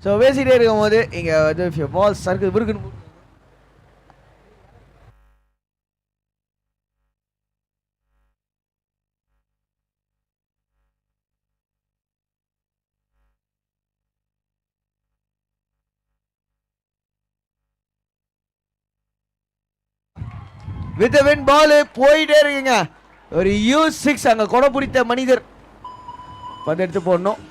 So பேசிகிட்டே இருக்கும் போது இங்கே வந்து பால் சர்க்கு இருக்குன்னு வித் வின் பால் போயிட்டே இருக்குங்க. ஒரு U6 அங்க கொடை பிடித்த மனிதர் பந்து எடுத்து போடணும்.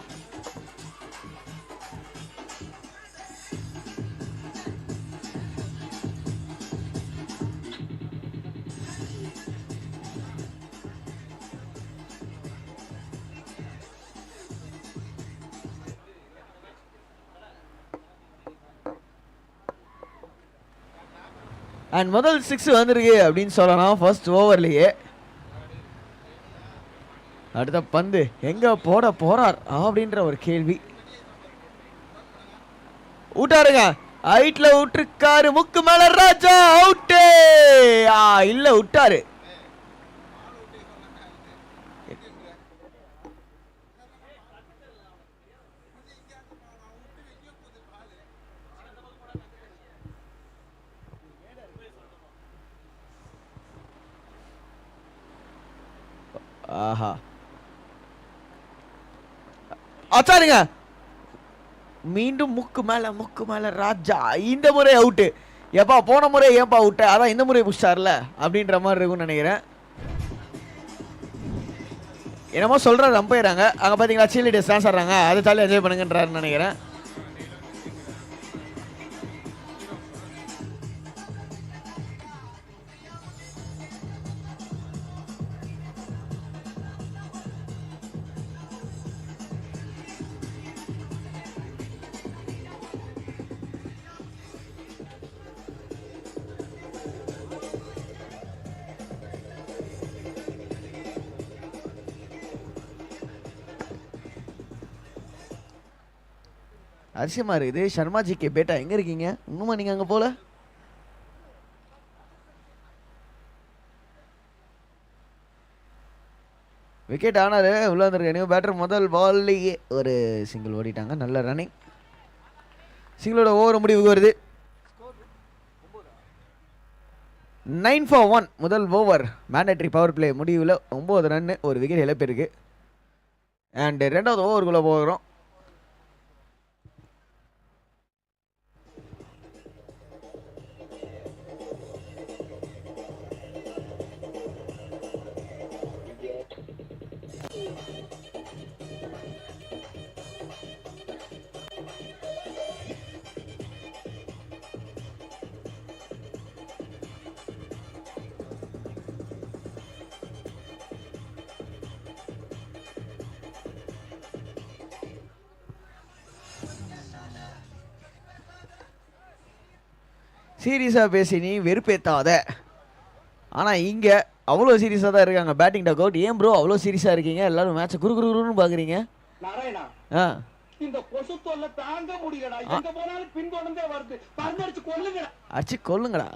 அண்ட் முதல் 6 வந்திருக்கு அப்படின்னு சொல்லலாம் ஃபர்ஸ்ட் ஓவர்லயே. அடுத்த பந்து எங்க போட போறார் அப்படின்ற ஒரு கேள்வி. விட்டாருங்க, ஹைட்ல விட்டுருக்காரு, முக்கு மேல ராஜா அவுட்டு. இல்ல விட்டாரு. ஆஹா, அச்சாருங்க, மீண்டும் முக்கு மேல ராஜா. இந்த முறை அவுட்டு. எப்பா போன முறை ஏன்பா அவுட்ட, அதான் இந்த முறை புடிச்சார்ல அப்படின்ற மாதிரி இருக்கும்னு நினைக்கிறேன். என்னமோ சொல்றாரு அம்பையராங்க அங்க பாத்தீங்களா, சீலிடர்ஸ் டான்ஸ் ஆடுறாங்க, அதை தாலி என்ஜாய் பண்ணுங்கன்றாருன்னு நினைக்கிறேன். அதிசயமா இருக்குது. சர்மாஜி கே பேட்டா எங்க இருக்கீங்க? இன்னுமா நீங்க அங்க போல? விக்கெட் ஆனாரு, உள்ள வந்துருக்கு. பேட்டர் முதல் பால்லையே ஒரு சிங்கிள் ஓடிட்டாங்க. நல்ல ரன்னிங். சிங்கிளோட ஓவர் முடிவுக்கு வருது. 9 for 1 முதல் ஓவர் மேண்டேட்டரி பவர் பிளே முடிவில் 9 ரன், ஒரு விக்கெட் இழப்பு இருக்கு. அண்ட் ரெண்டாவது ஓவருக்குள்ள போகிறோம். சீரியஸாக பேசி நீ வெறுப்பேத்தாத. ஆனால் இங்கே அவ்வளோ சீரியஸாக தான் இருக்காங்க பேட்டிங் டக் அவுட். ஏன் ப்ரோ அவ்வளோ சீரியஸாக இருக்கீங்க? எல்லாரும் மேட்சை குறுன்னு பார்க்குறீங்க. அடிச்சு கொல்லுங்கடா.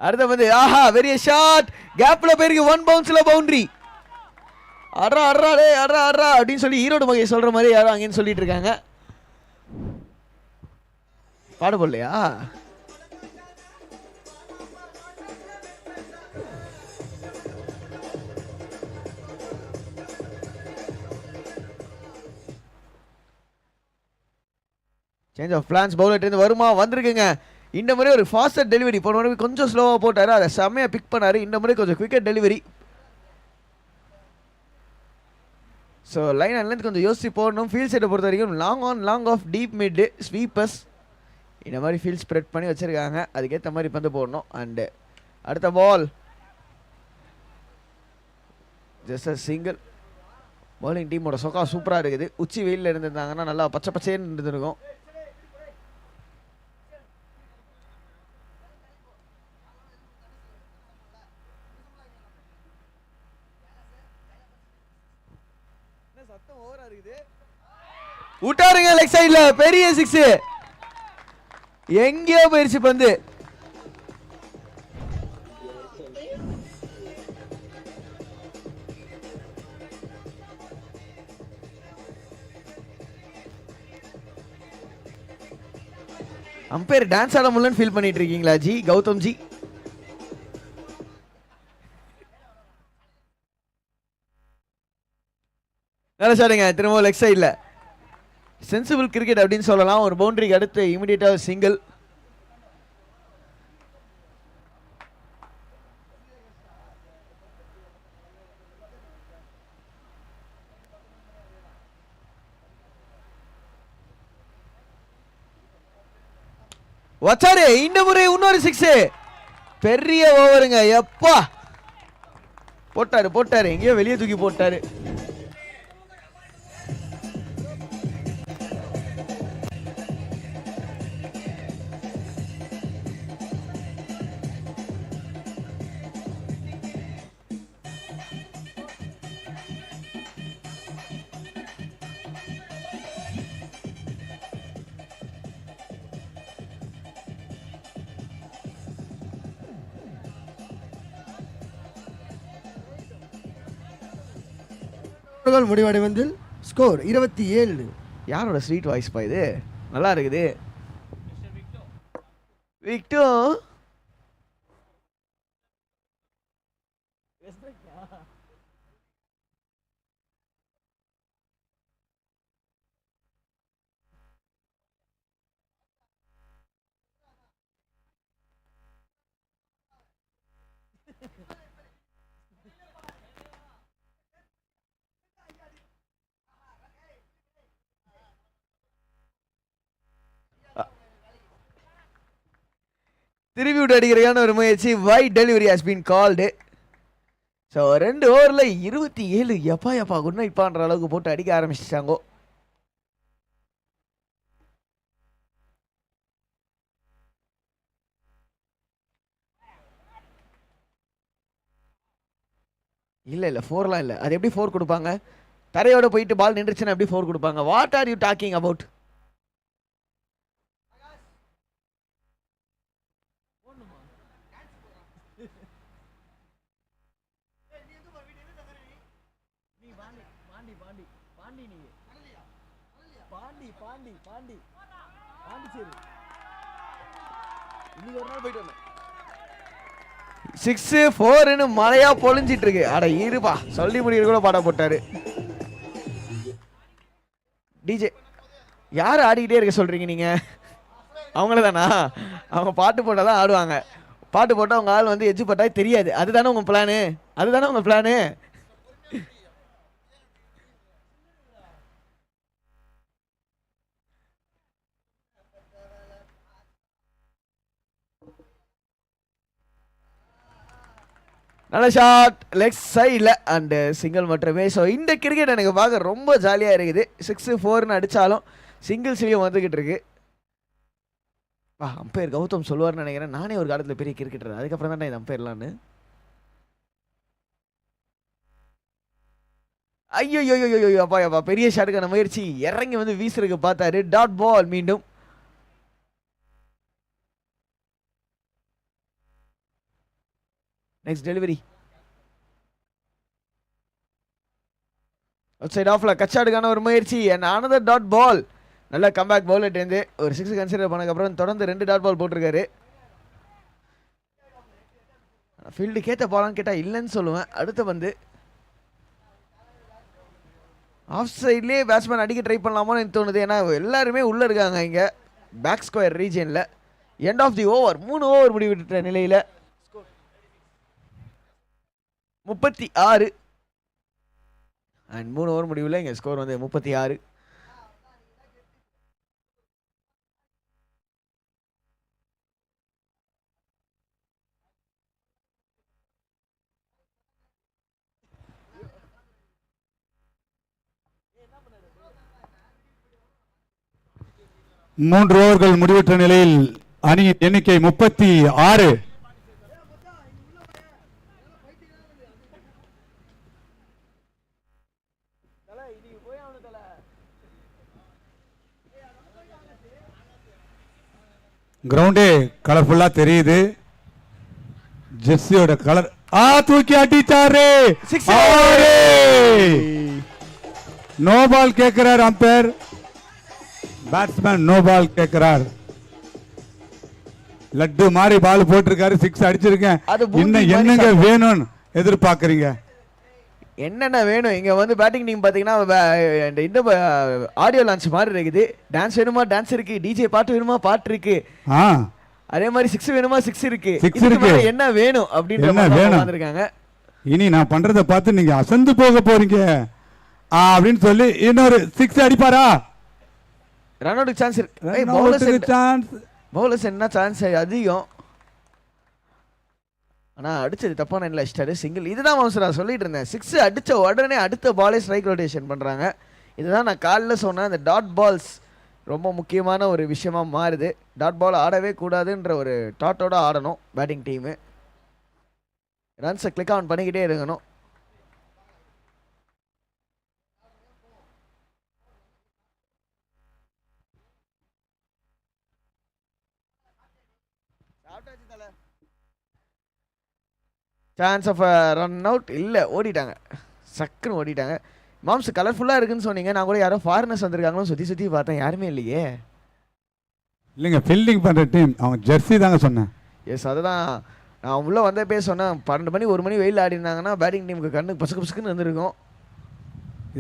அடுத்த வந்து ஆஹா பெரிய ஷாட், கேப்ல போயிருக்கு, 1 பவுன்ஸ்ல பவுண்டரி. அட்ரா அட்ரா டே அட்ரா அட்ரா அப்படின்னு சொல்லி ஈரோடு மகை சொல்ற மாதிரி யாரும் அங்கேன்னு சொல்லிட்டு இருக்காங்க. பாட போடலையா? சேஞ்ச் ஆஃப் பிளான்ஸ் பவுலர் இருந்து வருமா? வந்திருக்குங்க. இந்த முறை ஒரு ஃபாஸ்டர் டெலிவரி. போன முறை கொஞ்சம் ஸ்லோவாக போட்டாரு, அதை செம்மையாக பிக் பண்ணாரு. இந்த முறை கொஞ்சம் குவிக்கர் டெலிவரி. ஸோ லைன் அண்ட்லேருந்து கொஞ்சம் யோசிச்சு போடணும். ஃபீல்ட் செட்டை பொறுத்த வரைக்கும் long on long off deep mid sweepers இந்த மாதிரி ஃபீல்ட் ஸ்ப்ரெட் பண்ணி வச்சுருக்காங்க. அதுக்கேற்ற மாதிரி பந்து போடணும். அண்டு அடுத்த பால் ஜஸ்ட் அ சிங்கிள். பவுலிங் டீமோட சொக்கா சூப்பராக இருக்குது. உச்சி வெயிலில் இருந்திருந்தாங்கன்னா நல்லா பச்சை பச்சைன்னு இருந்துருக்கும். விட்டாருங்க லெக் சைட்ல, பெரிய 6. எங்கேயோ போயிருச்சு பந்து. அம்பையர் டான்ஸ் ஆட முடியலன்னு ஃபீல் பண்ணிட்டு இருக்கீங்களா ஜி கௌதம் ஜி? நல்ல ஷாட்டுங்க, திரும்ப லெக் சைடில். சென்சிபிள் கிரிக்கெட் அப்படின்னு சொல்லலாம். ஒரு பவுண்டரிக்கு அடுத்து இமிடியேட்டாக சிங்கிள். வச்சாரு இந்த முறை இன்னொரு 6. பெரிய ஓவருங்க. எப்பா போட்டாரு எங்கேயோ வெளியே தூக்கி போட்டாரு. முடிவடைவதில் ஸ்கோர் 27. யாரோட ஸ்வீட் வாய்ஸ் பா இது? நல்லா இருக்குது. விக்டோ திருப்பி விட்டு அடிக்கிறையான ஒரு முயற்சி. White delivery has been called. So 2 ஓவரில் 27. எப்பா குட் நைட் பான்ற அளவுக்கு போட்டு அடிக்க ஆரம்பிச்சிட்டாங்க. இல்லை 4லாம் இல்லை. அது எப்படி 4 கொடுப்பாங்க? தரையோட போயிட்டு பால் நின்றுச்சுன்னா எப்படி 4 கொடுப்பாங்க? What are you talking about? Six 4 மழையா பொழிஞ்சிட்டு இருக்கு. அட இருப்பா, சொல்லி முடிக்கிற கூட பாட போட்டாரு டிஜே. யார் ஆடிக்கிட்டே இருக்க சொல்றீங்க நீங்க? அவங்கள தானா? அவங்க பாட்டு போட்டால் தான் ஆடுவாங்க. பாட்டு போட்டால் அவங்க ஆள் வந்து எஜ்ஜு போட்டா தெரியாது. அதுதானே உங்க பிளானு? அதுதானே உங்க பிளானு? நல்ல ஷாட் லெக் சைடில் அண்டு சிங்கிள் மட்டுமே. ஸோ இந்த கிரிக்கெட் எனக்கு பார்க்க ரொம்ப ஜாலியாக இருக்குது. 6-4 அடித்தாலும் சிங்கிள்ஸ்லேயும் வந்துக்கிட்டு இருக்கு. அம்பையர் கௌதம் சொல்லுவார்னு நினைக்கிறேன். நானே ஒரு காலத்தில் பெரிய கிரிக்கெட்டர், அதுக்கப்புறம் தான் இது அம்பையர்லான்னு. ஐயோ அப்பா பெரிய ஷாட்டுக்கான முயற்சி. இறங்கி வந்து வீசுறதுக்கு பார்த்தாரு. டாட் பால் மீண்டும். நெக்ஸ்ட் டெலிவரி அவுட் சைட் ஆஃப்ல கச்சாடுக்கான ஒரு முயற்சி. And another dot ball. நல்ல கம்பேக் பவுலர்லேருந்து ஒரு 6 கன்சிடர் பண்ணதுக்கப்புறம் தொடர்ந்து 2 டாட் பால் போட்டிருக்காரு. ஃபீல்டு கேட்ட பாலான்னு கேட்டால் இல்லைன்னு சொல்லுவேன். அடுத்த வந்து ஆஃப் சைட்லேயே பேட்ஸ்மேன் அடிக்க ட்ரை பண்ணலாமோன்னு எனக்கு தோணுது. ஏன்னா எல்லாருமே உள்ளே இருக்காங்க இங்கே பேக் ஸ்கொயர் ரீஜனில். End of the over 3 over முடிவிட்ட நிலையில் 36 அண்ட் 3 ஓவர் முடிவில் இங்கே ஸ்கோர் வந்து 36. மூன்று ஓவர்கள் முடிவுற்ற நிலையில் அணியின் எண்ணிக்கை 36. கிரவுண்டே கலர்ஃபுல்லா தெரியுது. ஜெர்சியோட கலர். தூக்கி அடிச்சாரு. நோ பால் கேட்கிறார் அம்பையர். பேட்ஸ்மேன் நோ பால் கேட்கிறார். லட்டு மாதிரி பால் போட்டிருக்காரு, 6 அடிச்சிருக்கேன். அது பூந்தி இன்னும் மாதிரி என்னங்க சாப்பிடு. வேணும்னு எதிர்பார்க்கறீங்க? என்னென்ன வேணும் இங்க வந்து பேட்டிங் டீம் பாத்தீங்கன்னா இந்த ஆடியோ லான்ச் மாதிரி இருக்குது. டான்ஸ் வேணுமா டான்ஸ் இருக்கு, டிஜே பாட்டு வேணுமா பாட்டு இருக்கு, ஆ அதே மாதிரி 6 வேணுமா 6 இருக்கு. 6 இதுக்கு இருக்கு. மேல என்ன வேணும் அப்படின்ற என்ன மாதிரி வேணும்? வந்திருக்காங்க. இனி நான் பண்றத பார்த்து நீங்க அசந்து போக போறீங்க அப்படின்னு சொல்லி இன்னொரு 6 அடிப்பாரா? ரன் அவுட் சான்ஸ் இருக்கு. Run out க்கு chance. பவுலர்ஸ் என்ன சான்ஸ் அதிகம், ஆனா அடிச்சது தப்பான எண்ணில் அடிச்சிட்டாரு. சிங்கிள். இதுதான் மனசு நான் சொல்லிட்டு இருந்தேன். 6 அடிச்ச உடனே அடுத்த பாலே ஸ்ட்ரைக் ரொட்டேஷன் பண்றாங்க. இதுதான் நான் காலைல சொன்னேன், அந்த டாட் பால்ஸ் ரொம்ப முக்கியமான ஒரு விஷயமா மாறுது. டாட் பால் ஆடவே கூடாதுன்ற ஒரு டாட்டோட ஆடணும் பேட்டிங் டீமு. ரன்ஸை கிளிக் ஆன் பண்ணிக்கிட்டே இருக்கணும். சான்ஸ் ஆஃப் ரன் அவுட் இல்லை, ஓடிட்டாங்க, சக்குன்னு ஓடிட்டாங்க. மாம்ஸ் கலர்ஃபுல்லாக இருக்குன்னு சொன்னீங்க, நான் கூட யாரோ ஃபாரினர்ஸ் வந்திருக்காங்களோ சுற்றி சுற்றி பார்த்தேன், யாருமே இல்லையே. இல்லைங்க, ஃபீல்டிங் பண்ற டீம், அவங்க ஜெர்சி தாங்க சொன்னேன். எஸ், அதுதான் நான் உள்ளே வந்தப்பே சொன்னேன். 12 மணி 1 மணி வெயில் ஆடி இருந்தாங்கன்னா பேட்டிங் டீமுக்கு கண்ணு பசுக்கு பசுக்குன்னு வந்திருக்கும்.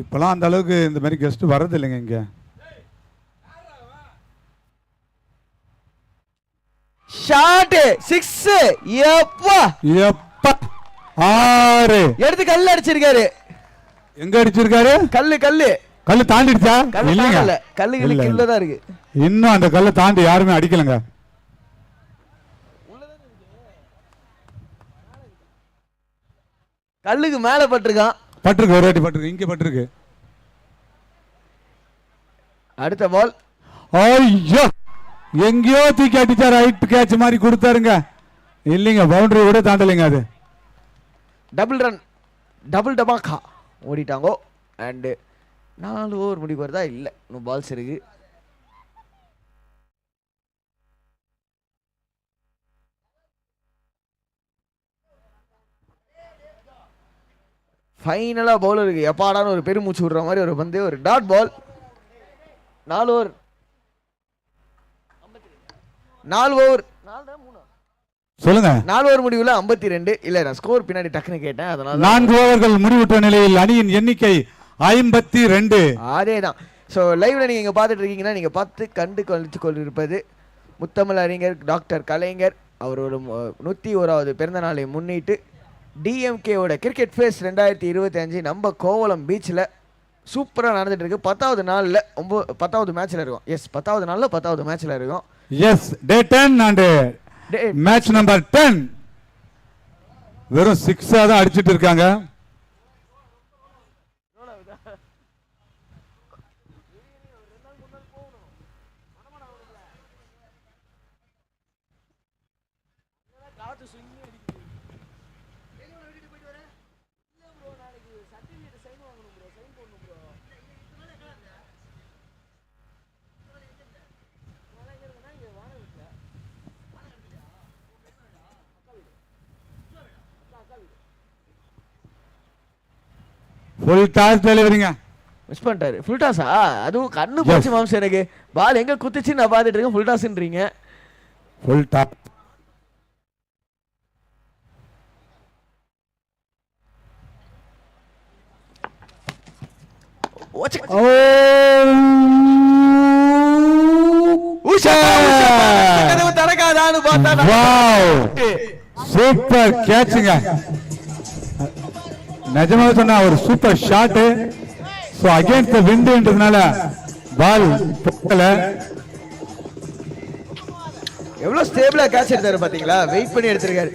இப்போலாம் அந்த அளவுக்கு இந்த மாதிரி கெஸ்ட் வர்றது இல்லைங்க இங்க. ஷாட் 6 எப்பா எப்பா 6 எடுத்து கல்லு அடிச்சிருக்காரு. எங்க அடிச்சிருக்காரு? கல்லு கல்லு கல்லு தாண்டிடுச்சா? இல்லைங்க, இல்லைங்க, கல்லுகளுக்கு கீழே தான் இருக்கு. இன்னும் அந்த கல்லை தாண்டி யாருமே அடிக்கலங்க. கல்லுக்கு மேல பட்டிருக்கான். பட்டிருக்கு, ஒரு வாட்டி பட்டிருக்கு, இங்க பட்டிருக்கு. அடுத்த பால். ஐயோ, எங்கேயோ தூக்கி அடிச்சா, ரைட் கேட்ச் மாதிரி கொடுத்தாருங்க. இல்லைங்க, பவுண்டரி கூட தாண்டலைங்க. அது டபுள் ரன், டபுள் டபாக்கா ஓடிட்டாங்கோ. அண்டு 4 ஓவர் முடிவு வருதா? இல்லை, இன்னும் பால்ஸ் இருக்கு. ஃபைனலா பவுலருக்கு எப்பாடான்னு ஒரு பெருமூச்சு விடுற மாதிரி ஒரு பந்து, ஒரு டாட் பால். 4 ஓவர் 4 ஓவர் சொல்லுங்க. 4 ஓவர் முடிவுல 52. இல்ல, நான் ஸ்கோர் பின்னாடி டக்குன்னு கேட்டேன், அதனால 4 ஓவர்கள் முடிவுற்ற நிலையில் அணியின் எண்ணிக்கை 52. அதேதான். ஸோ லைவ்ல நீங்க இங்க பார்த்துட்டு இருக்கீங்கன்னா நீங்க பார்த்து கண்டு கழித்து கொண்டிருப்பது முத்தமிழ் அறிஞர் டாக்டர் கலைஞர் அவரோட 101வது பிறந்த நாளை முன்னிட்டு டிஎம்கேவோட கிரிக்கெட் ஃபேஸ் 2025 நம்ம கோவளம் பீச்சில் சூப்பராக நடந்துட்டு இருக்கு. 10வது நாளில் 10வது மேட்ச்ல இருக்கும். எஸ், 10வது நாளில் 10வது மேட்ச்ல இருக்கும். Yes, day 10 and match number 10. வெறும் 6 தான் அடிச்சிட்டு இருக்காங்க. ஃபுல் டாஸ் டெலிவரிங்க. மிஸ் பண்ணிட்டாரு. ஃபுல் டாஸா? அதுவும் கண்ணு போச்சு மாம்ஸ். எனக்கு பால் எங்க குத்துச்சு நான் பார்த்துட்டு இருக்கேன், ஃபுல் டாஸ்ன்றீங்க. Full top. தரக்காதான்னு பார்த்தா சூப்பர் கேட்சுங்க. நிஜமாக சொன்னா ஒரு super shot. So against the விண்ட்ன்றதுனால பால் போகல. எவ்வளவு ஸ்டேபிளா கேட்ச் எடுத்தாரு பாத்தீங்களா? வெயிட் பண்ணி எடுத்திருக்காரு.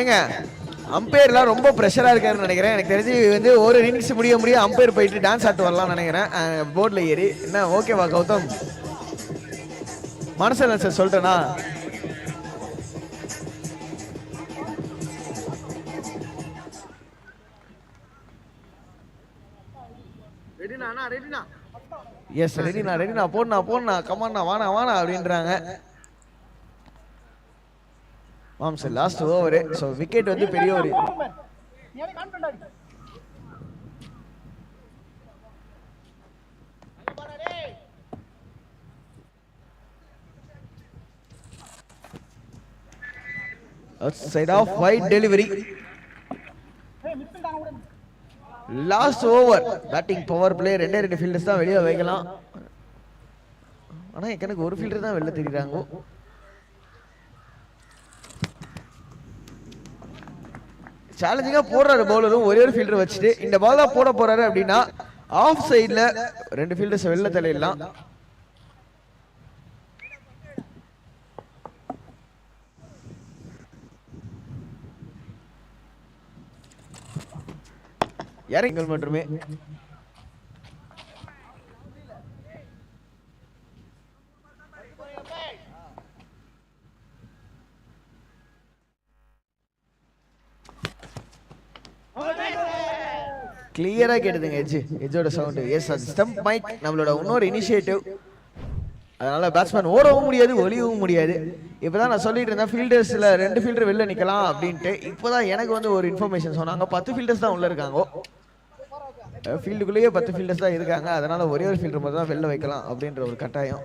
ஏங்க, அம்பையர்லாம் ரொம்ப ப்ரெஷரா இருக்காருன்னு நினைக்கிறேன். எனக்கு தெரிஞ்சு வந்து ஒரு இன்னிங்ஸ் முடிய அம்பையர் போயிட்டு டான்ஸ் ஆட்டு வரலாம்னு நினைக்கிறேன் போர்டில் ஏறி. என்ன ஓகேவா கௌதம்? மனசில் சார் சொல்லிட்டேனா? எஸ், ரெடினா போடனா கமாண்ணா வானா அப்படின்றாங்க. Moms last over. So wicket வந்து பெரிய ஒரு outside of wide delivery. Last over batting power play 2 fielders தான் வெளியே வைக்கலாம். ஆனா எனக்கு ஒரு ஃபீல்டர் தான் வெளில தெரியுறாங்க. சேலஞ்சிங்கா போடுறாரு பவுலரும் ஒரே ஒரு ஃபீல்டர் வச்சுட்டு. இந்த பால் தான் போட போறாரு அப்படின்னா ஆஃப் சைட்ல 2 ஃபீல்டர்ஸ் வெளில தள்ளிடலாம். இறங்கள் மட்டுமே. கிளியரா கேட்டுதுங்க எஜ்ஜோட சவுண்ட். எஸ், அது ஸ்டம்ப் மைக் நம்மளோட இன்னொரு இனிஷியேட்டிவ். அதனால பேட்ஸ்மேன் ஓடவும் முடியாது ஒளியவும் முடியாது. இப்போதான் நான் சொல்லிட்டு இருந்தேன் ஃபீல்டர்ஸ்ல 2 ஃபீல்டர் வெளில நிக்கலாம் அப்படின்ட்டு. இப்போதான் எனக்கு வந்து ஒரு இன்ஃபர்மேஷன் சொன்னாங்க 10 ஃபீல்டர்ஸ் தான் உள்ள இருக்காங்க. ஃபீல்டுக்குள்ளேயே 10 ஃபீல்டர்ஸ் தான் இருக்காங்க. அதனால ஒரே ஒரு ஃபீல்டர் மட்டும் தான் வெளில வைக்கலாம் அப்படின்ற ஒரு கட்டாயம்.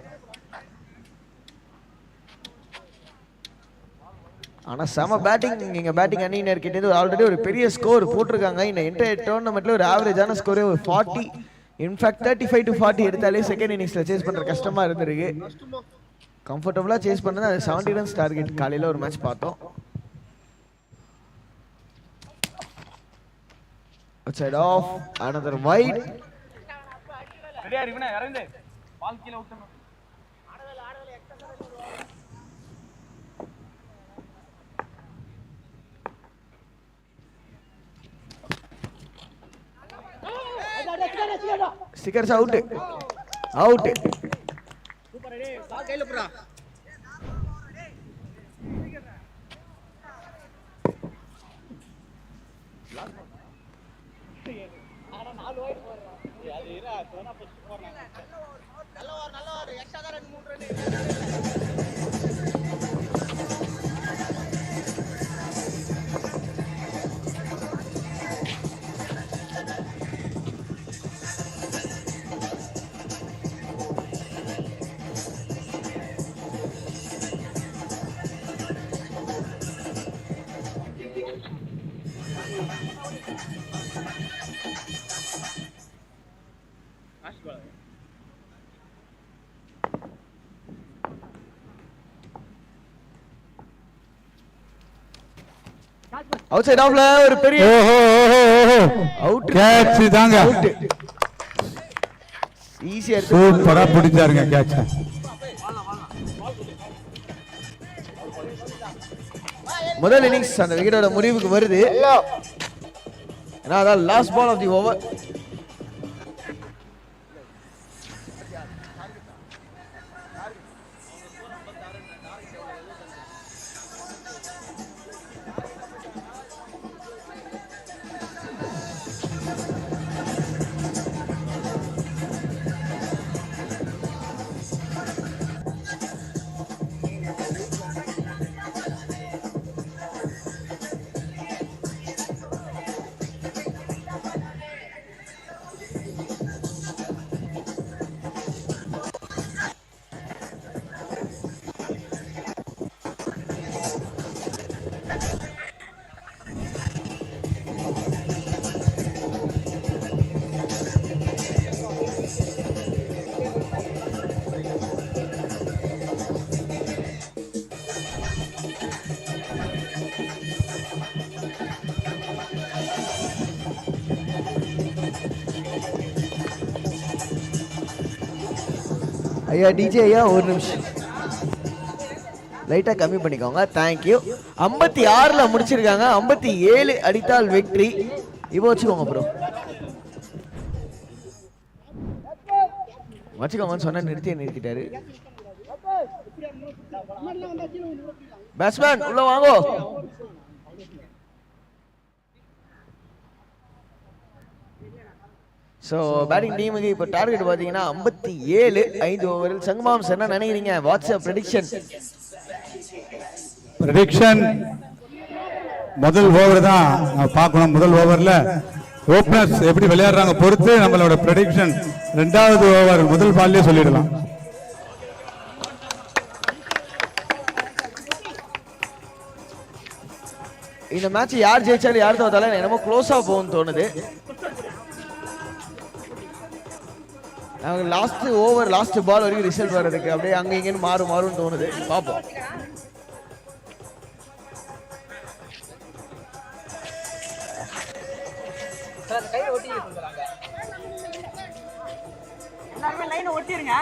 ஆனா செம பேட்டிங். இங்க பேட்டிங் அணியினர் கிட்ட ஆல்ரெடி ஒரு பெரிய ஸ்கோர் போட்டிருக்காங்க. இந்த என்டையர் டோர்னமெண்ட்ல ஒரு ஆவரேஜான ஸ்கோரே ஒரு 40, இன்ஃபேக்ட் 35 to 40 எடுத்தாலே செகண்ட் இன்னிங்ஸ்ல சேஸ் பண்ற கஷ்டமா இருந்திருக்கு. கம்ஃபர்டபுளா சேஸ் பண்ணது அது 70 ரன்ஸ் டார்கெட். காலையில ஒரு மேட்ச் பார்த்தோம். outside off another wide. Stickers out. outside off ஒரு பெரிய அவுட். கேட்ச் தாங்க. ஈஸியா சூப்பரா பிடிச்சாருங்க கேட்ச். முதல் இன்னிங்ஸ் அந்த விக்கெட்டோட முடிவுக்கு வருது. ஏன்னா அதான் last ball of the over. ஐயா டிஜே ஐயா ஒரு நிமிஷம் லைட்டா கம்மி பண்ணிக்கோங்க. தேங்க்யூ. 56ல முடிச்சிருக்காங்க. 57 அடித்தால் வெற்றி. இப்போ வச்சுக்கோங்க ப்ரோ, வச்சுக்கோங்கன்னு சொன்னா நிறுத்திட்டாரு. பேட்ஸ்மேன் உள்ள வாங்கோ. ஸோ பேட்டிங் டீமுக்கு இப்போ டார்கெட் பார்த்தீங்கன்னா 57 5 ஓவரில். சங்கமாம்ஸ் என்ன நினைக்கிறீங்க? WhatsApp prediction. முதல் ஓவர் தான் பார்க்கணும். முதல் ஓவர்ல ஓபனர்ஸ் எப்படி விளையாடுறாங்க பொறுத்து நம்மளோட ப்ரெடிக்ஷன் 2வது ஓவர் முதல் பால்லே சொல்லிடலாம். இந்த மேட்ச் யார் ஜெயிச்சாலும் யார் தோத்தாலும் என்னமோ க்ளோஸா போகும்னு தோணுது. லாஸ்ட் ஓவர் லாஸ்ட் பால் வரைக்கும் ரிசல்ட் வர்றதுக்கு அப்படியே அங்க இங்கன்னு மாறும்னு தோணுது. பார்ப்போம். ஒட்டிருங்க.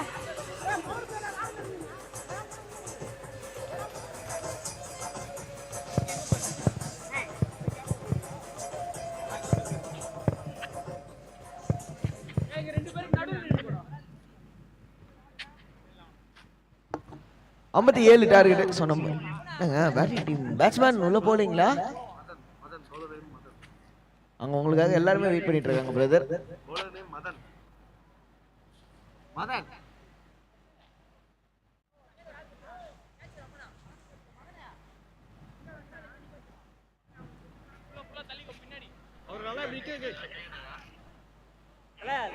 ஐம்பத்தி 7 டார்கெட் சொன்னோம். பேட்டிங் டீம் பேட்ஸ்மேன் உள்ள போலீங்களா? அங்க உங்களுக்காக எல்லாருமே வெயிட் பண்ணிட்டு இருக்காங்க பிரதர். மதன்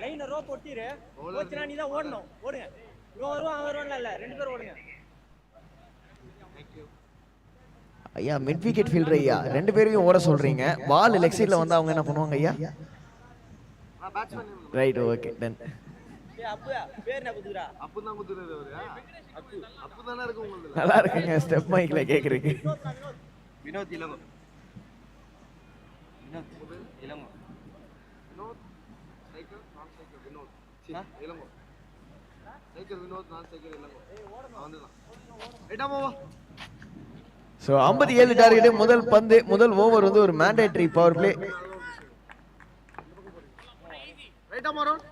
லைன் ரோப் ஒட்டிரு. போச்சுனா நீ தான் ஓடணும். ஓடுங்க. இவன் வருவான் அவன் வருவான்ல இல்ல. ரெண்டு பேரும் ஓடுங்க. ஐயா மிட் விக்கெட் ஃபீல்டர் ஐயா, ரெண்டு பேரையும் ஓட சொல்றீங்க. பால் லெக் சைடுல வந்து அவங்க என்ன பண்ணுவாங்க ஐயா? Right, okay done. அப்பு பேர் என்ன குதுரா? அப்பு தான் குதுறாரு அவரு. அப்பு தான இருக்கு உங்களுக்கு. நல்லா இருக்குங்க. ஸ்டெப் மைக்ல கேக்குறீங்க. வினோத் இளங்கோ. வினோத் இளங்கோ. வினோத் சைக்கிள் நான் சைக்கிள் வினோத். இளங்கோ. சைக்கிள் வினோத் நான் சைக்கிள் இளங்கோ. வந்துதான். ரைட்டா போவா. So 57 target. முதல் பந்து முதல் ஓவர் வந்து ஒரு மேண்டேட்டரி பவர் பிளே. ரைட்டா மாரோன்.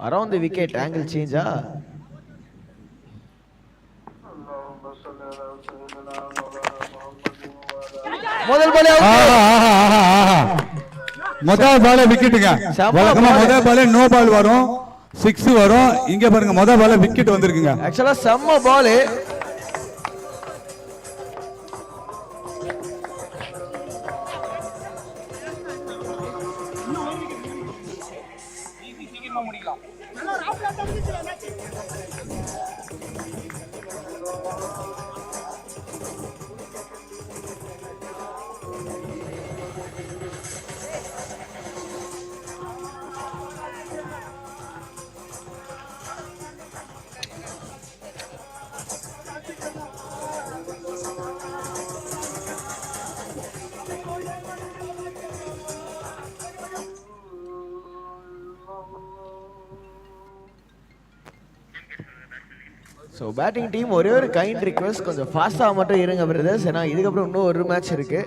அரவுண்ட் தி விக்கெட் ஆங்கிள் சேஞ்சா? முதல் பால் முதல் பால் விக்கெட்டுங்க. வழக்கமா முதல் பால் நோ பால் வரும், 6 வரும். இங்க பாருங்க முதல் பால் விக்கெட் வந்திருக்குங்க. ஆக்சுவலா செம்ம பால். ஸோ பேட்டிங் டீம் ஒரே ஒரு கைண்ட் ரிக்வெஸ்ட், கொஞ்சம் ஃபாஸ்ட்டாக மட்டும் இருங்க பிரதர்ஸ். ஏன்னா இதுக்கப்புறம் இன்னும் ஒரு மேட்ச் இருக்கு.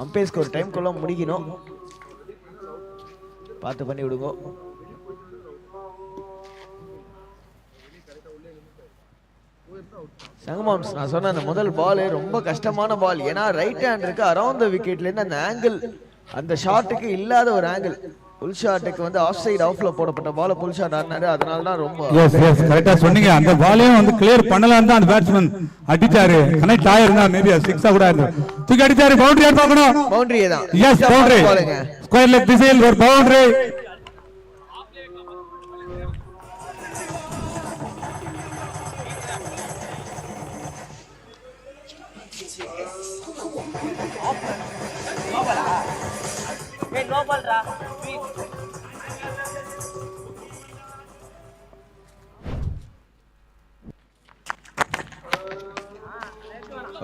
அம்பையர்ஸ்க்கு ஒரு டைம்குள்ள முடிக்கணும். பார்த்து பண்ணி விடுங்க. சங்கமாம்ஸ், நான் சொன்ன அந்த முதல் பால் ரொம்ப கஷ்டமான பால். ஏன்னா ரைட் ஹேண்ட் இருக்கு. அரவுண்ட் த விக்கெட்லேருந்து அந்த ஆங்கிள், அந்த ஷாட்டுக்கு இல்லாத ஒரு ஆங்கிள். புல் ஷாட்டுக்கு வந்து ஆஃப் சைடு ஆஃப்ல போடப்பட்ட பால் புல் ஷாட் ஆடினாரு. அதனால தான் ரொம்ப கரெக்டா சொன்னீங்க. அந்த பாலையும் வந்து கிளியர் பண்ணலாம் தான் அந்த பேட்ஸ்மேன் அடிச்சாரு. கனெக்ட் ஆயிருந்தா மேபி 6 கூட ஆயிருக்கும். தூக்கி அடிச்சாரு. பவுண்டரி ஆட் பார்க்கணும். பவுண்டரியே தான். S boundary. ஸ்கொயர் லெக் திசையில் ஒரு boundary.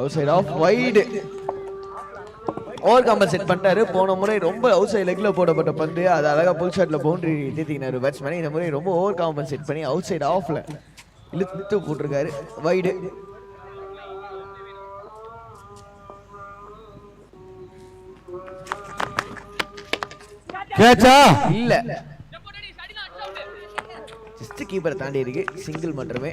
Outside off wide. Over compensate பண்ணிட்டாரு. போன முறை ரொம்ப அவுட் சைடு லெக்ல போடப்பட்ட பந்து அது அழகா புல் ஷாட்ல பவுண்டரி தீத்தினாரு பேட்ஸ்மேன். இந்த முறை ரொம்ப ஓவர் காம்பன்சேட் பண்ணி அவுட் சைடு ஆஃப்ல இழுத்து போட்டிருக்காரு. வைடு. கேட்சா இல்ல, ஜஸ்ட் கீப்பரை தாண்டி இருக்கு. சிங்கிள் மட்டுமே.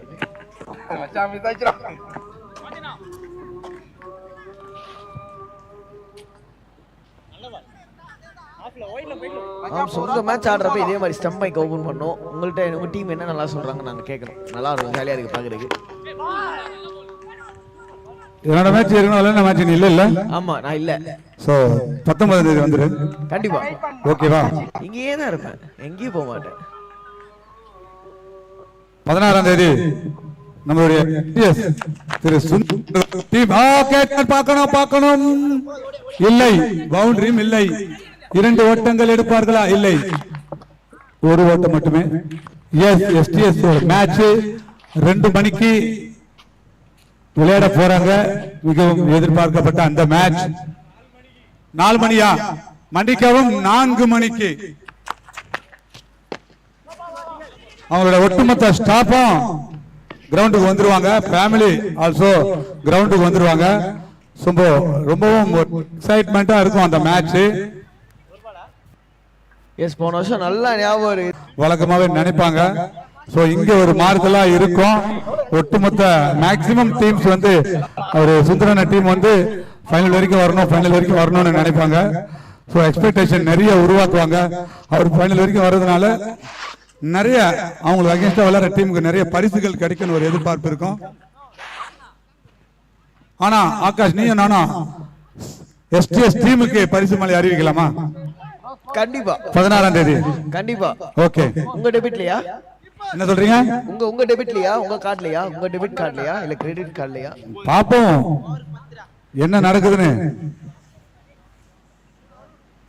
உங்க மேட்ச் ஆடுறப்ப இதே மாதிரி ஸ்டம்ப் மைக் ஓபன் பண்ணோம். உங்கள்கிட்ட உங்க டீம் என்ன நல்லா சொல்றாங்க நாங்க கேட்கணும். நல்லா இருக்கும், ஜாலியா இருக்கு பாக்குறதுக்கு. என்னோட மேட்ச் இருக்கணும். மேட்ச் இல்ல இல்ல. ஆமா நான் இல்ல. சோ 19ஆம் தேதி வந்துரு. கண்டிப்பா. ஓகேவா? இங்கேயே தான் இருப்பேன், எங்கேயும் போக மாட்டேன். 16ஆம் தேதி நம்மளுடைய திரு டீம் பார்க்கணும் இல்லை, பவுண்டரியும் இல்லை. 2 ஓட்டங்கள் எடுப்பார்களா? இல்லை, 1 ஓட்டம் மட்டுமே. STS மேட்ச் 2 மணிக்கு விளையாட போறாங்க. மிகவும் எதிர்பார்க்கப்பட்ட அந்த மேட்ச் 4 மணியா? மன்னிக்கவும், 4 மணிக்கு. அவங்களோட ஒட்டுமொத்த ஸ்டாஃபும் கிரவுண்டுக்கு வந்துருவாங்க. ஃபேமிலி ஆல்சோ கிரவுண்டுக்கு வந்துருவாங்க. ரொம்பவும் எக்ஸைட்மெண்டா இருக்கும் அந்த மேட்ச். எஸ், போன வருஷம் நல்லா ஞாபகம் இருக்கு. வழக்கமாவே நினைப்பாங்க. சோ இங்க ஒரு மாறுதலா இருக்கும். ஒட்டுமொத்த மேக்சிமம் டீம்ஸ் வந்து ஒரு சுந்தரன டீம் வந்து ஃபைனல் வரைக்கும் வரணும்னு நினைப்பாங்க. சோ எக்ஸ்பெக்டேஷன் நிறைய உருவாக்குவாங்க. அவர் ஃபைனல் வரைக்கும் வர்றதுனால நிறைய அவங்களுக்கு அகைன்ஸ்டா விளையாடுற டீமுக்கு நிறைய பரிசுகள் கிடைக்கும்னு ஒரு எதிர்பார்ப்பு இருக்கும். ஆனா ஆகாஷ், நீயும் நானும் STS டீமுக்கு பரிசு மழை அறிவிக்கலாமா? கண்டிப்பா 16ஆம் தேதி. கண்டிப்பா. ஓகே, உங்க டெபிட்லயா? என்ன சொல்றீங்க? உங்க டெபிட்லயா? உங்க கார்ட்லயா? உங்க டெபிட் கார்ட்லயா இல்ல கிரெடிட் கார்ட்லயா? பாப்போம் என்ன நடக்குதுன்னு.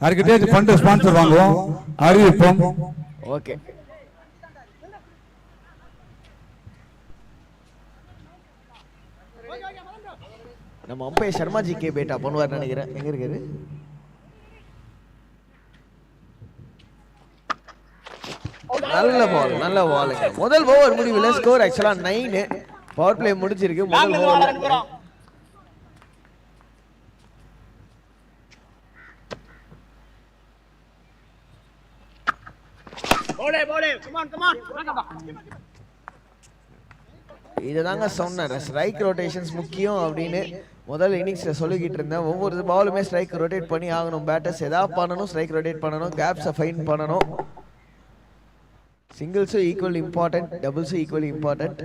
யார்கிட்டயாச்சும் ஃபண்ட் ஸ்பான்சர் வாங்குவோம், அறிவிப்போம். ஓகே. நம்ம அம்பையர் சர்மா ஜி கே பேட்டா பண்ணுவார் நினைக்கிறேன். எங்க இருக்காரு? நல்ல பால். முதல் ஓவர் முடிவில் ஸ்கோர் ஆக்சுவலா 9. பவர் பிளே முடிஞ்சிருக்கு. முதல் ஓவர் இதுதாங்க சொன்னேன், ஸ்ட்ரைக் ரொட்டேஷன்ஸ் முக்கியம் அப்படின்னு முதல் இன்னிங்ஸ்ல சொல்லிக்கிட்டு இருந்தேன். ஒவ்வொரு பாலுமே ஸ்ட்ரைக் ரொட்டேட் பண்ணி ஆகணும். பேட்டர்ஸ் எதாவது பண்ணணும், ஸ்ட்ரைக் ரொட்டேட் பண்ணணும், கேப்ஸை ஃபைன் பண்ணணும். சிங்கிள்ஸும் ஈக்குவல் இம்பார்ட்டன்ட், டபுள்ஸும் equal important.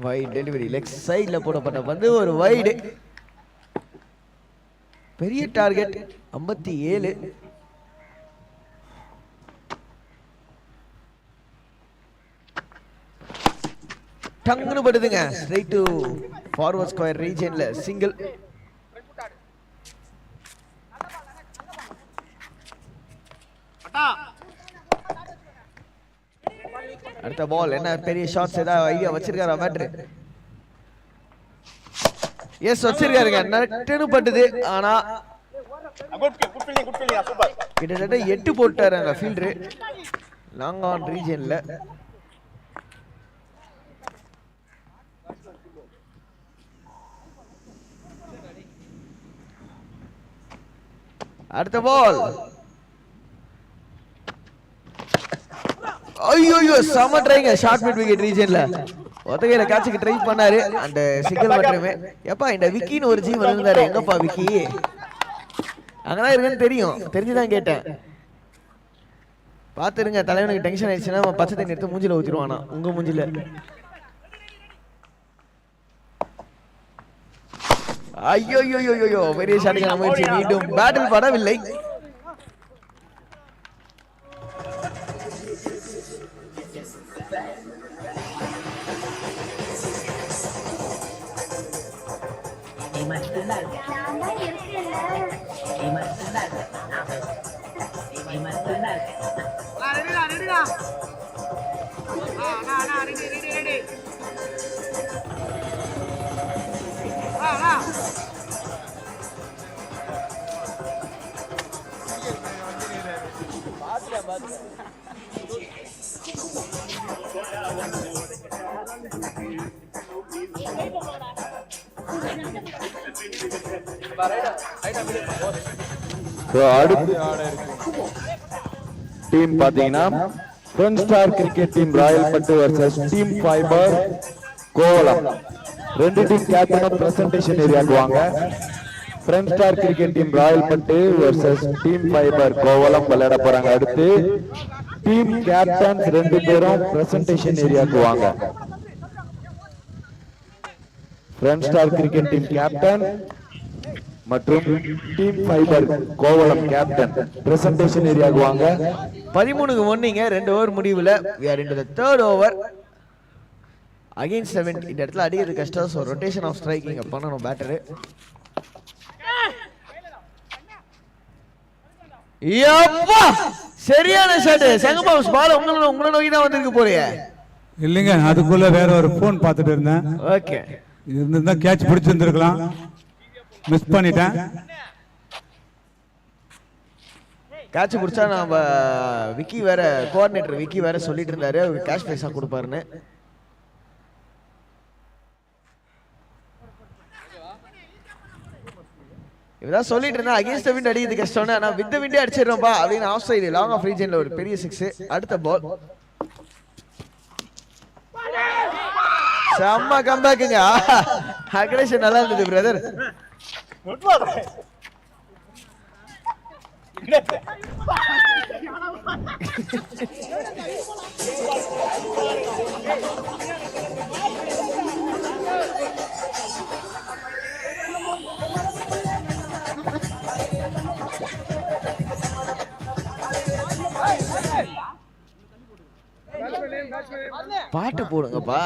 Wide delivery, leg சைடில் போடப்பட்ட பந்து ஒரு வைடு. பெரிய டார்கெட் 57. டங்குன்னு படுதுங்க. ஸ்ட்ரைட் டு ஃபார்வர்ட் ஸ்கொயர் ரீஜன்ல சிங்கிள். அடுத்த பால் என்ன பெரிய ஷாட்ஸ் ஏதாவது ஐடியா வச்சிருக்காரா பேட்டர்? எஸ் வச்சிருக்காருங்க. நட்டுன்னு பட்டுது. ஆனா கிட்டத்தட்ட 8 போட்டாரு அந்த ஃபீல்டரு லாங் ஆன் ரீஜன்ல. அடுத்த பால். ஐயோ சம ட்ரைங்க. ஷார்ட் மிட் விக்கெட் ரீஜன்ல ஒத்தகையில கேட்சுக்கு ட்ரை பண்ணாரு. அந்த சிங்கிள் மட்டுமே. எப்பா இந்த விக்கின்னு ஒரு ஜீவன் இருந்தாரு. எங்கப்பா விக்கி? அங்கதான் இருக்குன்னு தெரிஞ்சுதான் கேட்டேன். பாத்துருங்க, தலைவனுக்கு டென்ஷன் ஆயிடுச்சுன்னா பச்சை தண்ணி எடுத்து மூஞ்சில ஊத்திடுவானா உங்க மூஞ்சில. ஐயோ பெரிய ஷாட்டுக்கான முயற்சி. மீண்டும் பேட்டில் படவில்லை. அடுத்து டீம் பாத்தீங்கன்னா friend star cricket team Rayalpattu versus team fibre Kovalam. 2 team captain presentation ஏரியாக்கு வாங்க. Friend star cricket team Rayalpattu versus team fibre Kovalam விளையாட போறாங்க. அடுத்து டீம் கேப்டன்ஸ் 2 பேரும் பிரசன்டேஷன் ஏரியாக்கு வாங்க. Friend star cricket team captain மற்றும் team fibre Kovalam captain presentation ஏரியாக்கு வாங்க. 13-1 2 ஓவர் முடிவுல we are into the third over. Against 7 இந்த இடத்துல அடிக்கிறது கஷ்டம். ஸோ ரொட்டேஷன் ஆஃப் ஸ்ட்ரைக்கிங் பண்ணணும் பேட்டரு. யப்பா சரியான ஷாட். செங்கபாஸ் பால் உங்களை நோக்கி தான் வந்திருக்கு போறியே. இல்லைங்க, அதுக்குள்ள வேற ஒரு போன் பார்த்துட்டு இருந்தேன். ஓகே, இருந்திருந்தா கேட்ச் பிடிச்சிருந்துருக்கலாம், மிஸ் பண்ணிட்டேன். கேட்ச் பிடிச்சா நம்ம விக்கி வேற கோஆர்டினேட்டர் விக்கி வேற சொல்லிட்டு இருந்தாரு அவருக்கு கேஷ் பைசா கொடுப்பாருன்னு. இவதான் சொல்லிட்டு இருந்தா அகைன்ஸ்ட் த விண்ட் அடிக்கிறது கஷ்டம்னு. ஆனா வித் த விண்டே அடிச்சிடுறோம்பா அப்படின்னு ஆஃப் சைடு லாங் ஆஃப் ரீஜன்ல ஒரு பெரிய 6. அடுத்த பால் செம்ம கம்பேக்குங்க. அக்ரேஷன் நல்லா இருந்தது பிரதர். பாட்டு போடுங்கப்பா.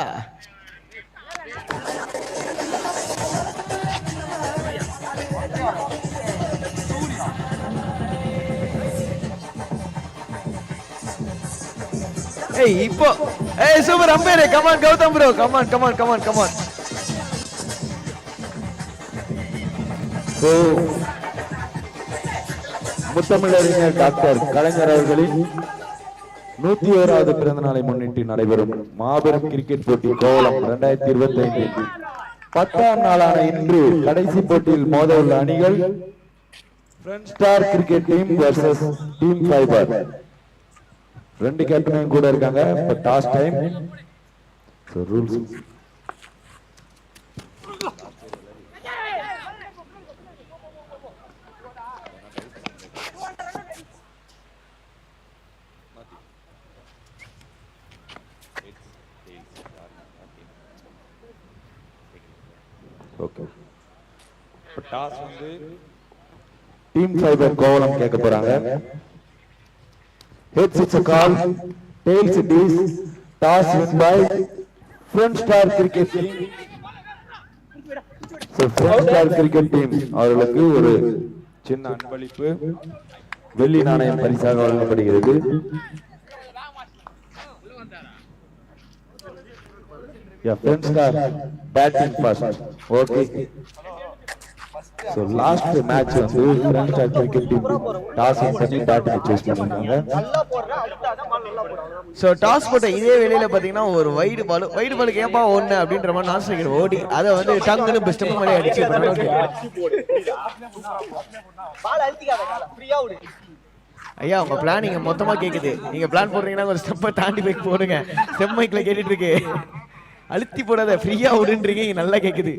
ஏய் இப்போ ஏய் super umpire. Come on Gautam bro, come on come on come on come on. முத்தமிழறிஞர் டாக்டர் கலைஞர் அவர்களின் 101வது பிறந்த நாளை முன்னிட்டு நடைபெறும் மாபெரும் கிரிக்கெட் போட்டி கோவளம் 2025 10ஆம் நாளான இன்று கடைசி போட்டியில் மோத உள்ள அணிகள் friend star cricket team versus team fibre. 2 கேப்டனும் கூட இருக்காங்க. இப்ப toss time. Rules okay. Toss வந்து டீம் ஃபைபர் கோவளம் கேட்க போறாங்க. Heads it's a call, tails it is, toss win by Front Star Cricket Team. So Front Star Cricket Team அவர்களுக்கு ஒரு சின்ன அன்பளிப்பு வெள்ளி நாணயம் பரிசாக வழங்கப்படுகிறது. Yeah, Front Star batting first. Okay. So last match வந்து Front Star Cricket Team toss பண்ணி பேட்டிங் சூஸ் பண்ணிருக்காங்க. சோ டாஸ் போட்ட இதே வேளையில பாத்தீங்கன்னா ஒரு வைடு பாலுக்கு ஏப்பா ஒண்ணு அப்படின்ற மாதிரி நான் ஸ்ட்ரைக்கர் ஓடி அதை வந்து டங்குன்னு பெஸ்ட் மாதிரி அடிச்சு பால் அழுத்திக்காத கால ஃப்ரீயா விடு. ஐயா உங்க பிளானிங் மொத்தமா கேக்குது. நீங்க பிளான் போடுறீங்கன்னா ஒரு ஸ்டெப்பை தாண்டி போய் போடுங்க. ஸ்டெப் மைக்ல கேட்டுட்டு இருக்கு. அழுத்தி போடாத ஃப்ரீயா விடுன்றீங்க. நல்லா கேக்குது.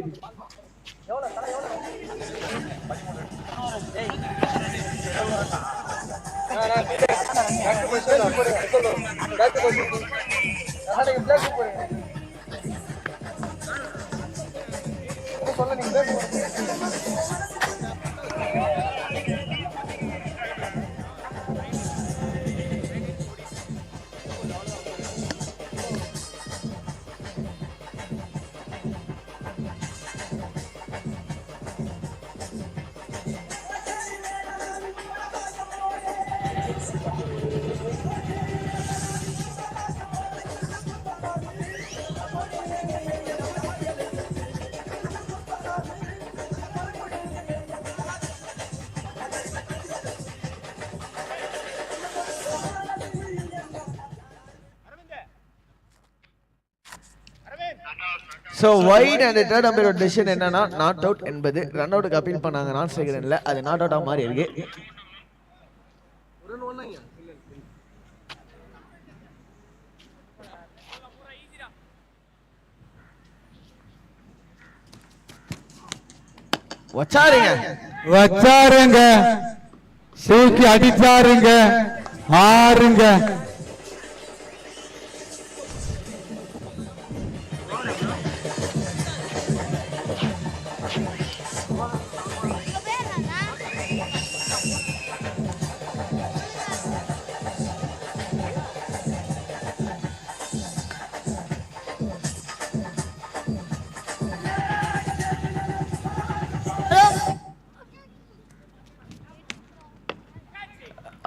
So wide and third umpire decision என்னன்னா நாட் அவுட் என்பது ரன் அவுட்டுக்கு அப்பீல் பண்ணாங்க. நான் ஸ்ட்ரைக்கர்ல அது நாட் அவுட்டா மாறி இருக்கு. வச்சாருங்க தூக்கி அடிச்சாருங்க ஆறுங்க.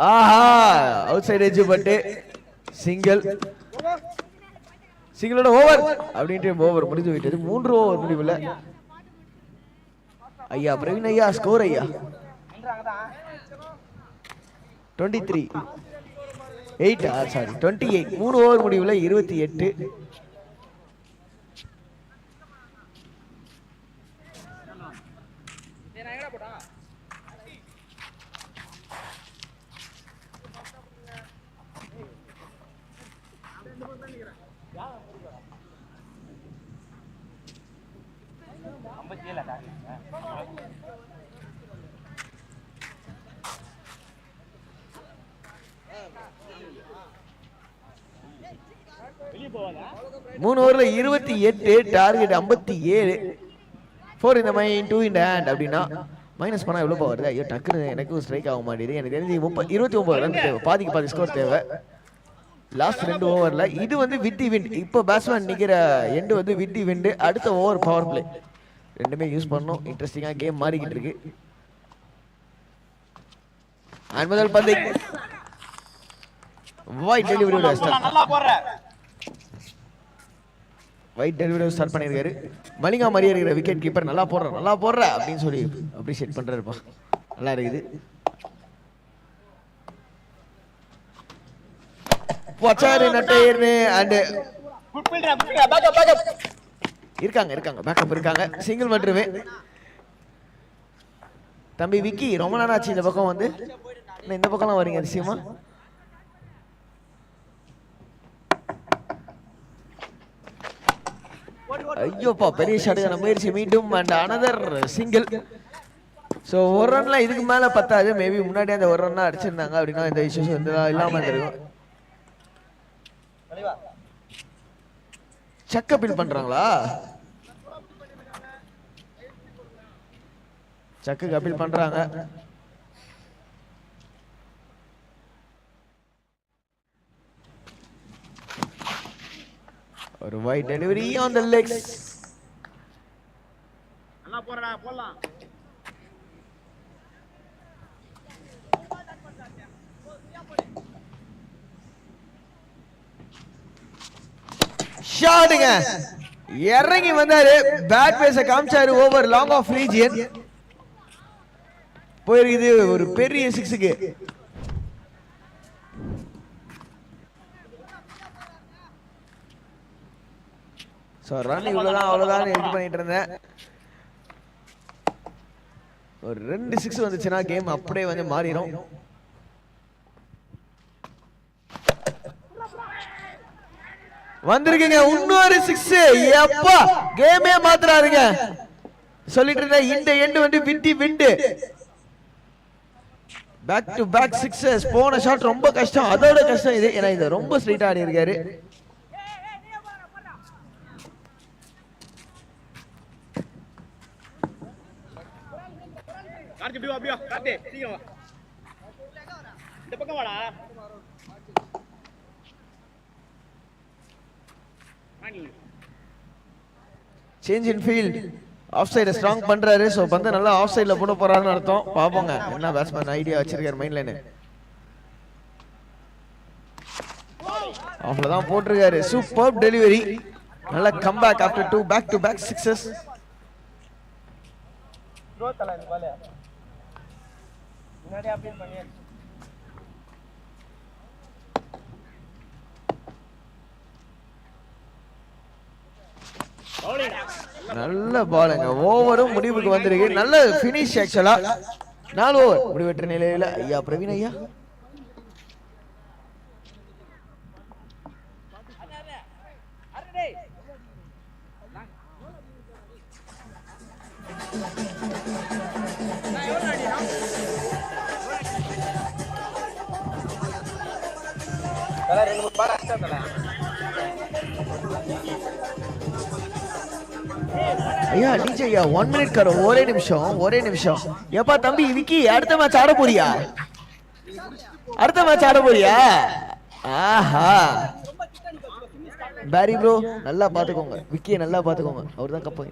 ஆஹா அவுட் சைடு எட்ஜ் பட்டு சிங்கிளோட ஓவர் அப்படின்ட்டு ஓவர் முடிஞ்சு விட்டது. 3 ஓவர் முடிவுல ஐயா பிரவீன் ஐயா ஸ்கோர் ஐயா 28 3 ஓவர் முடிவுல 28. மூணு ஓவர்ல 28, டார்கெட் 57. 4 இந்த மைன் 2 இந்த ஹேண்ட் அப்படின்னா மைனஸ் பண்ணா எவ்வளவு வருது? ஐயோ டக்குனு எனக்கு ஸ்ட்ரைக் ஆக மாட்டேங்குது. எனக்கு தெரிஞ்சு 29 ரன் தேவை, பாதிக்கு பாதி ஸ்கோர் தேவை லாஸ்ட் 2 ஓவர்ல. இது வந்து வித் தி விண்ட். இப்போ பேட்ஸ்மேன் நிக்கிற எண்டு வந்து வித் தி விண்ட். அடுத்த ஓவர் பவர் பிளே ரெண்டுமே யூஸ் பண்ணணும். இன்ட்ரெஸ்டிங்கா கேம் மாறிக்கிட்டு இருக்கு. அண்ட் முதல் பந்து white delivery white delivery start பண்ணியிருக்காரு. மலிங்கா மாதிரியே இருக்கிற விக்கெட் கீப்பர் நல்லா போடுற அப்படின்னு சொல்லி அப்ரிஷியேட் பண்றாருப்பா. நல்லா இருக்குது. பச்சாரு நட்டையர்னு அண்ட் இருக்காங்க பேக்கப் இருக்காங்க. சிங்கிள் மட்டுமே. தம்பி விக்கி ரொம்ப நாள் ஆச்சு இந்த பக்கம் வந்து. இந்த பக்கம்லாம் வரீங்க அதிசயமா. ஐயோப்பா பெரிய ஷாட்டுக்கான முயற்சி மீண்டும் அண்ட் அனதர் சிங்கிள். ஸோ ஒரு ரன்லாம் இதுக்கு மேல பத்தாது. மேபி முன்னாடி அந்த ஒரு ரன் அடிச்சிருந்தாங்க அப்படின்னா இந்த இஷ்யூஸ் வந்து இல்லாம இருக்கும். செக் அப்பீல் பண்றாங்களா? செக்கு அப்பீல் பண்றாங்க. ஒரு wide delivery on the legs. நல்லா போறடா போலாம். ஷாட்டுங்க இறங்கி வந்தாரு. பேட் பேஸ காமிச்சாரு. ஓவர் லாங் ஆஃப் ரீஜியன் போயிருக்குது ஒரு பெரிய 6க்கு. ஸோ ரன் இவ்வளோதான் அவ்வளோதான் இது பண்ணிட்டு இருந்தேன். ஒரு 2 6 வந்துச்சுன்னா கேம் அப்படியே வந்து மாறிடும். வந்திருக்குங்க இன்னொரு 6. எப்பா கேமே மாத்துறாருங்க. சொல்லிட்டு இருந்தேன் இந்த எண்டு வந்து விண்டி விண்டு. Back to back 6. போன ஷாட் ரொம்ப கஷ்டம். அதோட கஷ்டம் இது. ஏன்னா இது ரொம்ப ஸ்ட்ரைட்டா ஆடி இருக்காரு. அப்படியா காட்டு சீக்கிரம் வா. இந்த பக்கம் வாடா. Change in field. Off side strong பண்றாரு. சோ பந்து நல்லா ஆஃப் சைடுல போட போறாருன்னு அர்த்தம். பாப்போங்க என்ன பேட்ஸ்மேன் ஐடியா வச்சிருக்காரு மைண்ட்லன்னு. ஆஃப்ல தான் போட்டிருக்காரு. Super delivery. நல்ல comeback after 2 back to back 6s. Throw தல இந்த பால் முன்னாடி அப்பீல் பண்ணியாச்சு. நல்ல பாலுங்க. ஓவரும் முடிவுக்கு வந்திருக்கு. நல்ல பினிஷ் ஆக்சுவலா. 4 ஓவர் முடிவெற்ற நிலையில ஐயா பிரவீன் ஐயா. ஐயா டிஜே ஐயா 1 மினிட் கரோ. ஒரே நிமிஷம். எப்பா தம்பி விக்கி அடுத்த மேட்ச் ஆட போறியா? ஆஹா பாரி ப்ரோ நல்லா பாத்துக்கோங்க. விக்கியை நல்லா பாத்துக்கோங்க. அவர் தான் கப்ப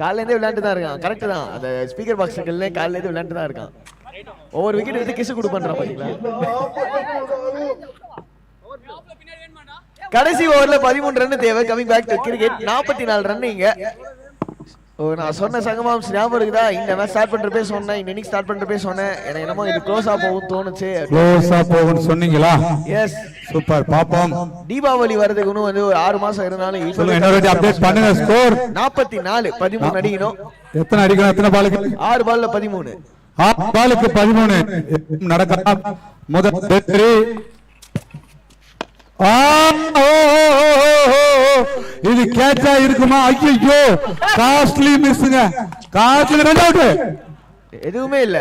காலையில இருந்தே விளையாண்டு தான் இருக்கான். கரெக்ட் தான். அந்த ஸ்பீக்கர் பாக்ஸ் இருக்குல்ல காலையில இருந்து விளையாண்டு தான் இருக்கான். ஒவ்வொரு விக்கெட் எடுத்து கிஸ் கொடுப்பேன்றான் பாத்தீங்களா. கடைசி ஓவர்ல 13 ரன் தேவை. Coming back to cricket. 44 run இங்க. நான் சொன்ன சங்கமாம் ஞாபகம் இருக்குதா? இந்த மேட்ச் ஸ்டார்ட் பண்றப்பே சொன்னேன், இந்த இன்னிங் ஸ்டார்ட் பண்றப்பே சொன்னேன், எனக்கு என்னமோ இது க்ளோஸா போகும் தோணுச்சு. க்ளோஸா போகும்னு சொன்னீங்களா? Yes, super. பாப்போம். தீபாவளி வரதுக்கு இன்னும் வந்து ஒரு 6 மாசம் இருந்தாலும் இன்னொரு அப்டேட் பண்ணுங்க. ஸ்கோர் 44. 13 அடிக்கணும். எத்தனை அடிக்கணும்? எத்தனை பாலுக்கு? 6 பால்ல 13. 6 பாலுக்கு 13 நடக்கலாம். முதல் வெற்றி. இது கேட்சா இருக்குமா? ஐயோ, காஸ்ட்லி மிஸ்ங்க. Costly run out. எதுவுமே இல்ல.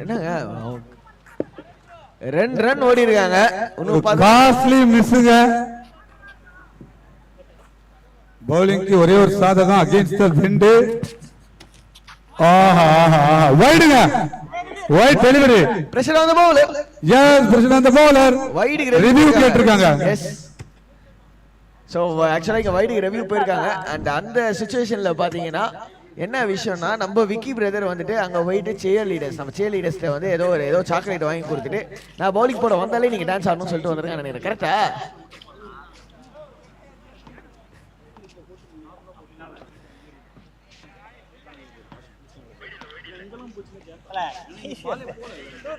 என்னங்க 2 ரன் ஓடி இருக்காங்க. காஸ்ட்லி மிஸ்ங்க. பவுலிங்க்கு ஒரே ஒரு சாதகம் அகைன்ஸ்ட் தி விண்ட். வைடுங்க. Wide delivery. Pressure on the bowler. Yes, pressure on the bowler. வைடுக்கு ரிவ்யூ கேட்டிருக்காங்க. எஸ். சோ ஆக்சுவலா இங்க வைடுக்கு ரிவ்யூ போயிருக்காங்க. அண்ட் அந்த சிச்சுவேஷன்ல பாத்தீங்கன்னா என்ன விஷயம்னா, நம்ம விக்கி பிரதர் வந்துட்டு அங்க போயிட்டு சேர் லீடர்ஸ், நம்ம சேர் லீடர்ஸ்ல வந்து ஏதோ சாக்லேட் வாங்கி கொடுத்துட்டு நான் பவுலிங் போட வந்தாலே நீங்க டான்ஸ் ஆடணும்னு சொல்லிட்டு வந்திருக்காங்க நினைக்கிறேன். கரெக்டா?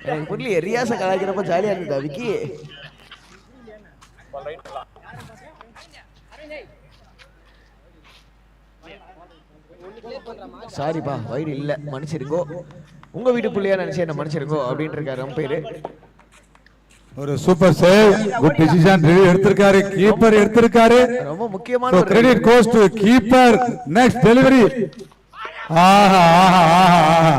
எனக்கு புரியல. ரியாச கலாய்க்கிறப்ப ஜாலியா இருக்குதா விக்கி? சாரிப்பா, வைடு இல்ல, மன்னிச்சிருக்கோ. உங்க வீட்டு புள்ளையா நினைச்சு என்ன மன்னிச்சிருக்கோ அப்படின்னு இருக்காரு அம்பையர். ஒரு super save, good decision review எடுத்திருக்காரு, கீப்பர் எடுத்திருக்காரு. ரொம்ப முக்கியமான credit goes to keeper. Next delivery. ஆஹா ஆஹா ஆஹா.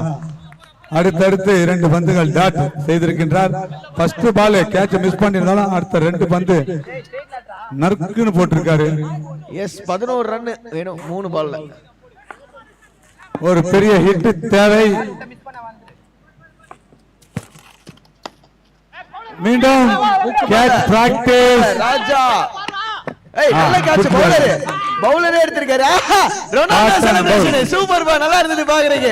அடுத்தடுத்து 2 பந்துகள் டாட் செய்திருக்கின்றார். ஃபர்ஸ்ட் பால் கேட்ச் மிஸ் பண்ணிருந்தாலும் அடுத்த 2 பந்து நறுக்குன்னு போட்டிருக்காரு. எஸ், 11 ரன் வேணும் 3 பால்ல. ஒரு பெரிய ஹிட் தேவை. மீண்டும் கேட்ச் பிராக்டிஸ். ராஜா நல்ல கேட்ச். பவுலரே எடுத்திருக்காரு. ரொனால்டோ செலிப்ரேஷன் சூப்பர் பா, நல்லா இருந்தது பாக்குறீங்க.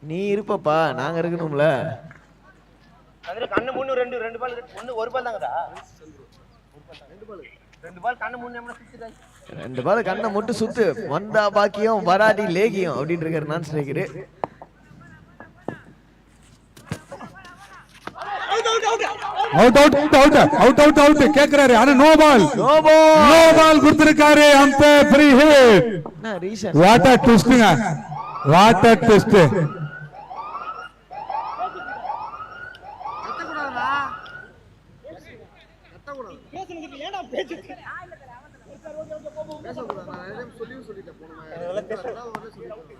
நீ இருப்பப்பா, நாங்க இருக்கணும்ல. கண்ணு மூணு 2 பால் 1 பால் தாங்கடா. 2 பால் கண்ணு மூணு நம்ம சுத்துறாங்க. 2 பால் கண்ணை மட்டும் சுத்து, வந்தா பாக்கியம் வராடி லேகியம் அப்படின்னு இருக்காரு non striker. Out out out out out out கேக்குறாரு. ஆனா நோ பால். நோ பால் கொடுத்திருக்காரு. Umpire free hit. என்ன ரீசன்? வாட் அ ட்விஸ்ட்ங்க. What a twist.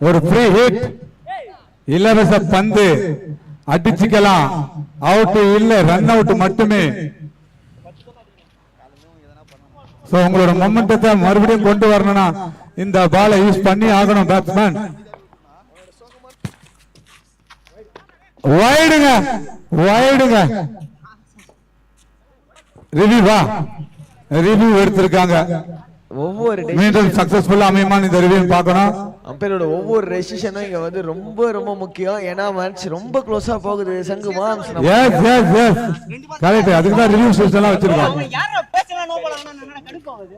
ஒரு ஃப்ரீ ஹிட். இலவச பந்து அடிச்சுக்கலாம். அவுட் இல்ல, ரன் அவுட் மட்டுமே. சோ உங்களோட மொமெண்டத்தை மறுபடியும் கொண்டு வரணும்னா இந்த பாலை யூஸ் பண்ணி ஆகணும் பேட்ஸ்மேன். வைடுங்க. வைடுங்க. ரிவ்யூவா? ரிவ்யூ எடுத்திருக்காங்க. ஒவ்வொரு மீண்டும் சக்சஸ்ஃபுல்லா அமையுமா இந்த ரிவ்யூ பார்க்கணும். அம்பையரோட ஒவ்வொரு ரெசிஷனும் இங்க வந்து ரொம்ப ரொம்ப முக்கியம். ஏன்னா மேட்ச் ரொம்ப க்ளோஸா போகுது. சங்குமா எஸ் எஸ் எஸ் கரெக்ட். அதுக்கு தான் ரிவ்யூ சிஸ்டம் எல்லாம் வச்சிருக்காங்க. யாரோ பேச்சல நோ பால் ஆனா என்ன கடுப்பாவுது.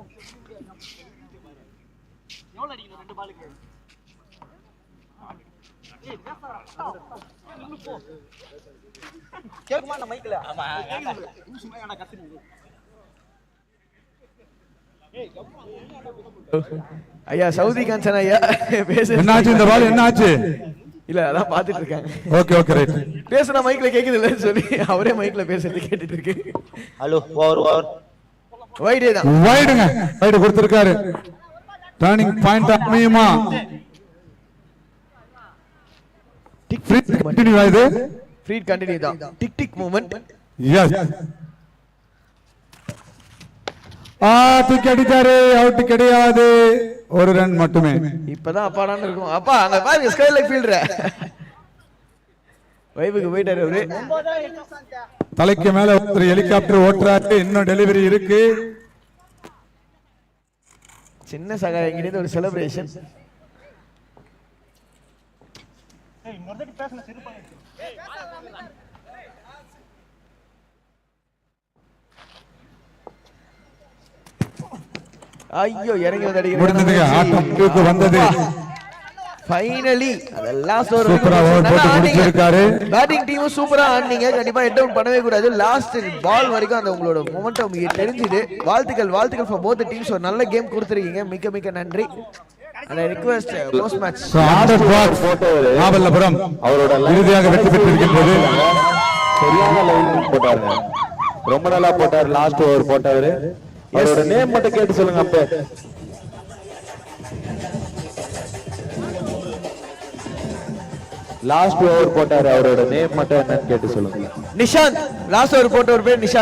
எவ்வளவு அடிக்கணும் 2 பாலுக்கு? கேக்குமா அந்த மைக்ல? ஆமா சும்மா என்ன கத்துறீங்க? ஐயா சவுதி கான்சன் ஐயா பேசு. என்னாச்சு இந்த பால்? என்னாச்சு? இல்ல அதான் பாத்துட்டு இருக்காங்க. Okay okay right. பேசுனா மைக்ல கேக்குது இல்லன்னு சொல்லி அவரே மைக்ல பேசுறது கேட்டுட்டு இருக்கு. ஹலோ ஓவர் வைடே தான். வைடுங்க. வைடு கொடுத்திருக்காரு. டர்னிங் பாயிண்ட் அமையுமா? ஃப்ரீ கண்டினியூ ஆகுது. ஃப்ரீ கண்டினியூ தான். Tick tick movement. எஸ். தூக்கி அடிச்சாரு. அவுட் கிடையாது. ஒரு ரன் மட்டுமே. இப்பதான் அப்பாடான்னு இருக்கும். அப்பா அங்க பாருங்க ஸ்கை லைக் ஃபீல்டர். வைபுக்கு போயிட்டாரு அவரு. தலைக்கு மேல ஒரு ஹெலிகாப்டர் ஓட்டுறாரு. இன்னும் டெலிவரி இருக்கு. சின்ன சகாயங்கிட்ட ஒரு செலிப்ரேஷன். ஐயோ இறங்கி வந்து முடிந்ததுங்க. ஆட்டம் முடிவுக்கு வந்தது. ஃபைனலி அதெல்லாம் சூப்பரா ஓவர் போட்டு முடிச்சிருக்காரு. பேட்டிங் டீமும் சூப்பரா ஆடுனீங்க. கண்டிப்பா ஹெட் டவுன் பண்ணவே கூடாது. லாஸ்ட் பால் வரைக்கும் அந்த உங்களோட மொமெண்டம் உங்களுக்கு தெரிஞ்சுது. வாழ்த்துக்கள் வாழ்த்துக்கள் ஃபார் போத் டீம்ஸ். ஒரு நல்ல கேம் கொடுத்துருக்கீங்க. மிக்க மிக்க நன்றி. And I request post match. நாவல்லபுரம் அவரோட இறுதியாக வெற்றி பெற்றிருக்கின்றது. சரியான லைன் போட்டாருங்க. ரொம்ப நல்லா போட்டாரு. லாஸ்ட் ஓவர் போட்டாரு. அவரோட நேம் மட்டும் கேட்டு சொல்லுங்க. அப்ப லாஸ்ட் ஓவர் போட்டாரு. அவரோட நேம் மட்டும் என்னன்னு கேட்டு சொல்லுங்க. நிஷாந்த். லாஸ்ட் ஓவர் போட்ட ஒரு பேர் நிஷாந்த்.